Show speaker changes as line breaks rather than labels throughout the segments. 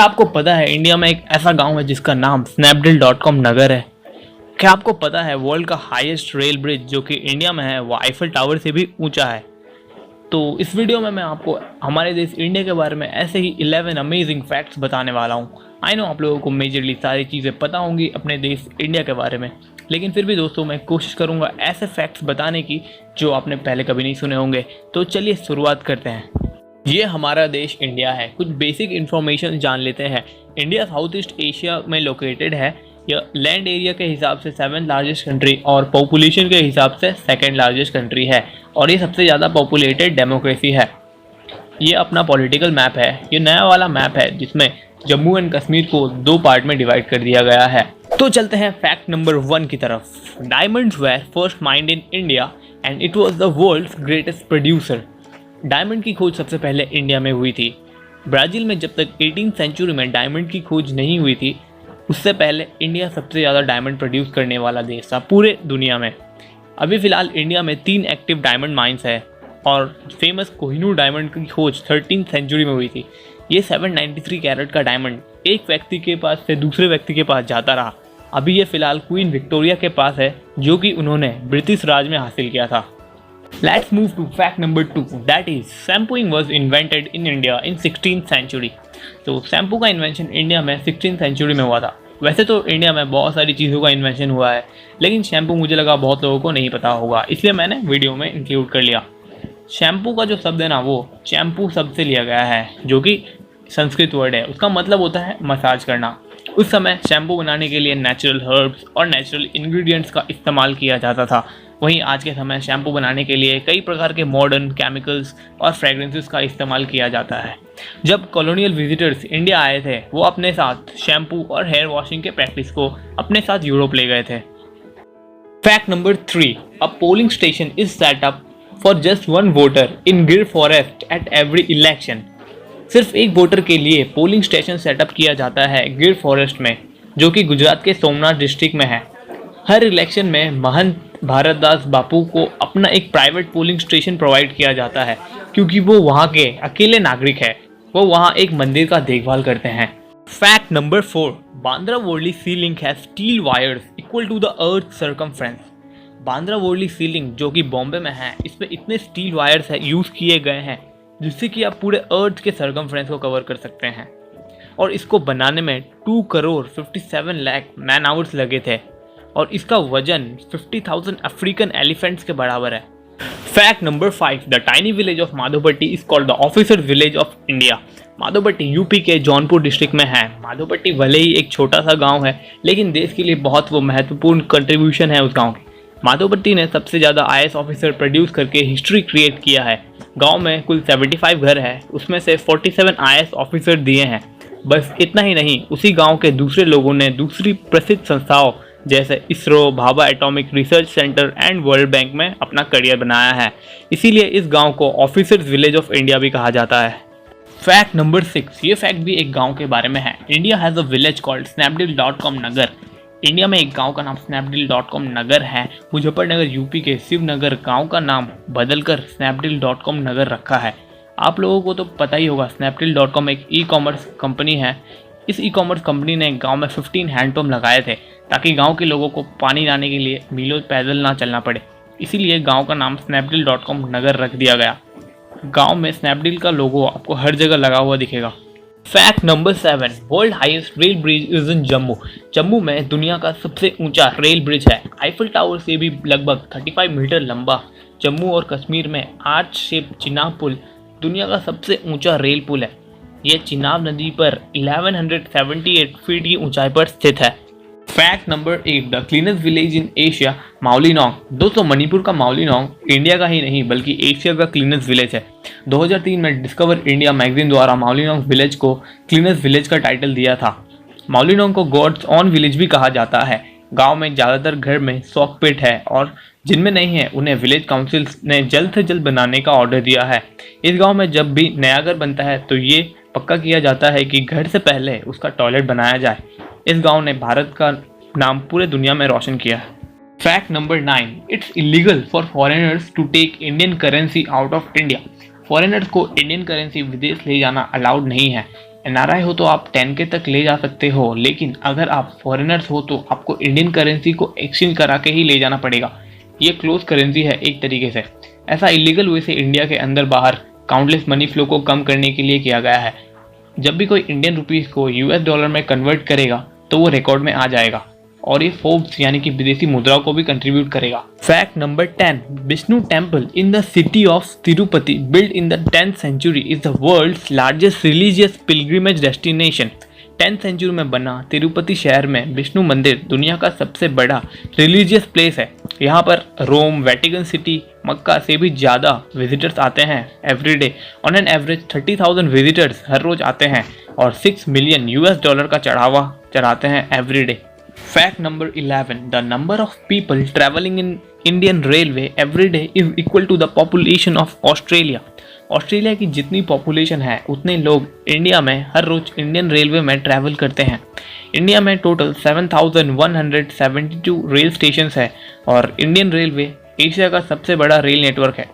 क्या आपको पता है इंडिया में एक ऐसा गांव है जिसका नाम स्नैपडील.com नगर है? क्या आपको पता है वर्ल्ड का हाईएस्ट रेल ब्रिज जो कि इंडिया में है वो आईफल टावर से भी ऊंचा है? तो इस वीडियो में मैं आपको हमारे देश इंडिया के बारे में ऐसे ही 11 अमेजिंग फैक्ट्स बताने वाला हूँ। आई नो आप लोगों को मेजरली सारी चीज़ें पता होंगी अपने देश इंडिया के बारे में, लेकिन फिर भी दोस्तों मैं कोशिश करूँगा ऐसे फैक्ट्स बताने की जो आपने पहले कभी नहीं सुने होंगे। तो चलिए शुरुआत करते हैं। ये हमारा देश इंडिया है। कुछ बेसिक इन्फॉर्मेशन जान लेते हैं। इंडिया साउथ ईस्ट एशिया में लोकेटेड है। यह लैंड एरिया के हिसाब से 7th लार्जेस्ट कंट्री और पॉपुलेशन के हिसाब से 2nd लार्जेस्ट कंट्री है, और ये सबसे ज़्यादा पॉपुलेटेड डेमोक्रेसी है। ये अपना पॉलिटिकल मैप है। ये नया वाला मैप है जिसमें जम्मू एंड कश्मीर को 2 पार्ट में डिवाइड कर दिया गया है। तो चलते हैं फैक्ट नंबर 1 की तरफ। Diamonds were first mined in India and it was the world's greatest producer. Diamond की खोज सबसे पहले इंडिया में हुई थी। ब्राज़ील में जब तक 18th सेंचुरी में डायमंड की खोज नहीं हुई थी, उससे पहले इंडिया सबसे ज़्यादा डायमंड प्रोड्यूस करने वाला देश था पूरे दुनिया में। अभी फ़िलहाल इंडिया में 3 एक्टिव डायमंड माइंस है, और फेमस कोहिनूर डायमंड की खोज 13th सेंचुरी में हुई थी। ये 793 कैरेट का डायमंड एक व्यक्ति के पास से दूसरे व्यक्ति के पास जाता रहा। अभी ये फ़िलहाल क्वीन विक्टोरिया के पास है, जो कि उन्होंने ब्रिटिश राज में हासिल किया था। Let's move to fact number 2. That is, shampooing was invented in India in 16th century. तो शैम्पू का इन्वेंशन इंडिया में 16th सेंचुरी में हुआ था। वैसे तो इंडिया में बहुत सारी चीज़ों का इन्वेंशन हुआ है, लेकिन शैम्पू मुझे लगा बहुत लोगों को नहीं पता होगा, इसलिए मैंने वीडियो में इंक्लूड कर लिया। शैम्पू का जो शब्द है ना, वो चैम्पू शब्द से लिया गया है, जो कि संस्कृत वर्ड है। उसका मतलब होता है मसाज करना। उस समय शैम्पू बनाने के लिए नेचुरल हर्ब्स और नेचुरल इंग्रेडिएंट्स का इस्तेमाल किया जाता था। वहीं आज के समय शैम्पू बनाने के लिए कई प्रकार के मॉडर्न केमिकल्स और फ्रेगरेंसेस का इस्तेमाल किया जाता है। जब कॉलोनियल विजिटर्स इंडिया आए थे, वो अपने साथ शैम्पू और हेयर वॉशिंग के प्रैक्टिस को अपने साथ यूरोप ले गए थे। Fact number 3. A polling station is set up for just 1 voter इन गिर फॉरेस्ट एट एवरी इलेक्शन। सिर्फ एक वोटर के लिए पोलिंग स्टेशन सेटअप किया जाता है गिर फॉरेस्ट में, जो कि गुजरात के सोमनाथ डिस्ट्रिक्ट में है। हर इलेक्शन में महंत भारतदास बापू को अपना एक प्राइवेट पोलिंग स्टेशन प्रोवाइड किया जाता है, क्योंकि वो वहाँ के अकेले नागरिक है। वो वहाँ एक मंदिर का देखभाल करते हैं। Fact number 4. Bandra Worli sea link है steel wires equal to the earth circumference. Bandra Worli sea link जो कि बॉम्बे में है, इसमें इतने स्टील वायर्स है यूज़ किए गए हैं जिससे कि आप पूरे अर्थ के सर्कमफ्रेंस को कवर कर सकते हैं। और इसको बनाने में 2,57,00,000 मैन आवर्स लगे थे, और इसका वजन 50,000 अफ्रीकन एलिफेंट्स के बराबर है। Fact number 5. The tiny village of Madhopatti is called the officer village of India. Madhopatti UP के जौनपुर डिस्ट्रिक्ट में है। माधोपट्टी भले ही एक छोटा सा गांव है, लेकिन देश के लिए बहुत वो महत्वपूर्ण कंट्रीब्यूशन है उस गांव की। माधोपट्टी ने सबसे ज़्यादा IAS ऑफिसर प्रोड्यूस करके हिस्ट्री क्रिएट किया है। गांव में कुल 75 घर है, उसमें से 47 IAS ऑफिसर दिए हैं। बस इतना ही नहीं, उसी गांव के दूसरे लोगों ने दूसरी प्रसिद्ध संस्थाओं जैसे ISRO, Bhabha atomic research centre and world bank में अपना करियर बनाया है। इसीलिए इस गांव को ऑफिसर्स विलेज ऑफ इंडिया भी कहा जाता है। Fact number 6. ये फैक्ट भी एक गांव के बारे में है। India has a village called स्नैपडील.com नगर। इंडिया में एक गांव का नाम स्नैपडील.com नगर है। मुजफ्फरनगर यूपी के शिवनगर गांव का नाम बदलकर स्नैपडील.com नगर रखा है। आप लोगों को तो पता ही होगा, स्नैपडील.com एक ई-कॉमर्स कंपनी है। इस ई-कॉमर्स कंपनी ने गांव में 15 हैंडपम्प लगाए थे, ताकि गांव के लोगों को पानी लाने के लिए मीलों पैदल ना चलना पड़े। इसीलिए गांव का नाम स्नैपडील.com नगर रख दिया गया। गांव में स्नैपडील का लोगो आपको हर जगह लगा हुआ दिखेगा। Fact number 7. World highest rail bridge is in Jammu. Jammu में दुनिया का सबसे ऊंचा रेल ब्रिज है। आईफल टावर से भी लगभग 35 मीटर लंबा। जम्मू और कश्मीर में आर्च शेप चिनाब पुल दुनिया का सबसे ऊंचा रेल पुल है। यह चिनाब नदी पर 1178 फीट की ऊंचाई पर स्थित है। Fact number 8. The cleanest village in Asia Mawlynnong. दोस्तों, मणिपुर का माउलिनोंग इंडिया का ही नहीं बल्कि एशिया का क्लीनेस्ट विलेज है। 2003 में डिस्कवर इंडिया मैगजीन द्वारा माउलिनोंग विलेज को क्लीनेस्ट विलेज का टाइटल दिया था। माउलिनोंग को गॉड्स ऑन विलेज भी कहा जाता है। गांव में ज़्यादातर घर में सॉक पिट है, और जिनमें नहीं है उन्हें विलेज काउंसिल ने जल्द से जल्द बनाने का ऑर्डर दिया है। इस गाँव में जब भी नया घर बनता है तो ये पक्का किया जाता है कि घर से पहले उसका टॉयलेट बनाया जाए। इस गांव ने भारत का नाम पूरे दुनिया में रोशन किया है। Fact number 9. It's illegal for foreigners to take Indian currency out of India. Foreigners को इंडियन करेंसी विदेश ले जाना अलाउड नहीं है। एनआरआई हो तो आप 10K तक ले जा सकते हो, लेकिन अगर आप फॉरेनर्स हो तो आपको इंडियन करेंसी को एक्सचेंज करा के ही ले जाना पड़ेगा। ये क्लोज करेंसी है एक तरीके से। ऐसा इलीगल वे से इंडिया के अंदर बाहर काउंटलेस मनी फ्लो को कम करने के लिए किया गया है। जब भी कोई इंडियन रुपीस को यूएस डॉलर में कन्वर्ट करेगा तो वो रिकॉर्ड में आ जाएगा और ये फोर्ब्स यानी कि विदेशी मुद्राओं को भी कंट्रीब्यूट करेगा। Fact number 10, Vishnu temple in the city of Tirupati build in the 10th century is the world's largest religious pilgrimage destination. 10th century में बना तिरुपति शहर में विष्णु मंदिर दुनिया का सबसे बड़ा रिलीजियस प्लेस है। यहाँ पर रोम, वेटिकन सिटी, मक्का से भी ज़्यादा विजिटर्स आते हैं every day. On an average 30,000 visitors हर रोज आते हैं और $6 मिलियन का चढ़ावा चढ़ाते हैं every day. Fact number 11, the number of people traveling in Indian Railway every day is equal to the population of Australia. Australia की जितनी पॉपुलेशन है उतने लोग इंडिया में हर रोज इंडियन रेलवे में ट्रैवल करते हैं। इंडिया में टोटल 7,172 रेल स्टेशन है और इंडियन रेलवे एशिया का सबसे बड़ा रेल नेटवर्क है,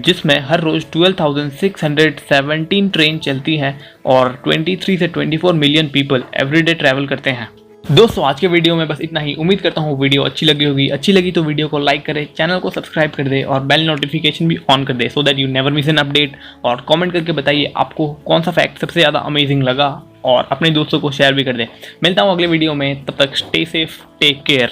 जिसमें हर रोज 12,617 ट्रेन चलती हैं और 23 से 24 मिलियन पीपल एवरीडे ट्रैवल करते हैं। दोस्तों आज के वीडियो में बस इतना ही। उम्मीद करता हूँ वीडियो अच्छी लगी होगी। अच्छी लगी तो वीडियो को लाइक करें, चैनल को सब्सक्राइब कर दे और बेल नोटिफिकेशन भी ऑन कर दे so that you never miss an update. और कमेंट करके बताइए आपको कौन सा फैक्ट सबसे ज़्यादा अमेजिंग लगा और अपने दोस्तों को शेयर भी कर दे। मिलता हूँ अगले वीडियो में, तब तक स्टे सेफ, टेक केयर।